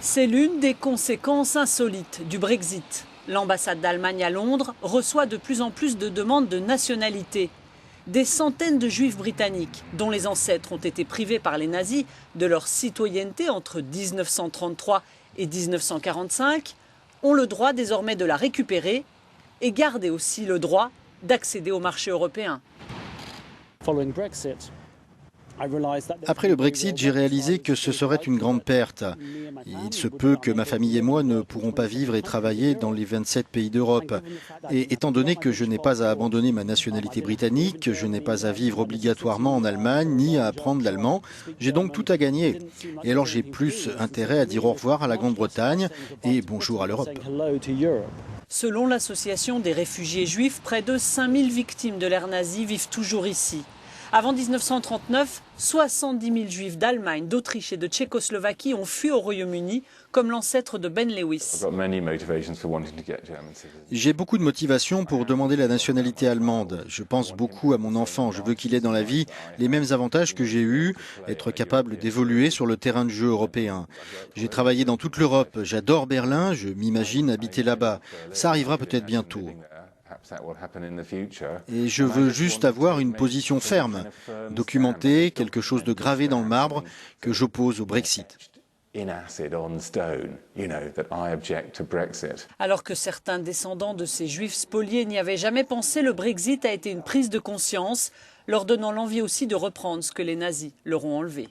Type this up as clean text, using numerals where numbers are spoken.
C'est l'une des conséquences insolites du Brexit. L'ambassade d'Allemagne à Londres reçoit de plus en plus de demandes de nationalité. Des centaines de juifs britanniques, dont les ancêtres ont été privés par les nazis de leur citoyenneté entre 1933 et 1945, ont le droit désormais de la récupérer et gardent aussi le droit d'accéder au marché européen. Après le Brexit, j'ai réalisé que ce serait une grande perte. Il se peut que ma famille et moi ne pourrons pas vivre et travailler dans les 27 pays d'Europe. Et étant donné que je n'ai pas à abandonner ma nationalité britannique, je n'ai pas à vivre obligatoirement en Allemagne ni à apprendre l'allemand, j'ai donc tout à gagner. Et alors j'ai plus intérêt à dire au revoir à la Grande-Bretagne et bonjour à l'Europe. Selon l'association des réfugiés juifs, près de 5000 victimes de l'ère nazie vivent toujours ici. Avant 1939, 70 000 juifs d'Allemagne, d'Autriche et de Tchécoslovaquie ont fui au Royaume-Uni, comme l'ancêtre de Ben Lewis. J'ai beaucoup de motivation pour demander la nationalité allemande. Je pense beaucoup à mon enfant. Je veux qu'il ait dans la vie les mêmes avantages que j'ai eus, être capable d'évoluer sur le terrain de jeu européen. J'ai travaillé dans toute l'Europe. J'adore Berlin. Je m'imagine habiter là-bas. Ça arrivera peut-être bientôt. Et je veux juste avoir une position ferme, documentée, quelque chose de gravé dans le marbre que j'oppose au Brexit. Alors que certains descendants de ces juifs spoliés n'y avaient jamais pensé, le Brexit a été une prise de conscience, leur donnant l'envie aussi de reprendre ce que les nazis leur ont enlevé.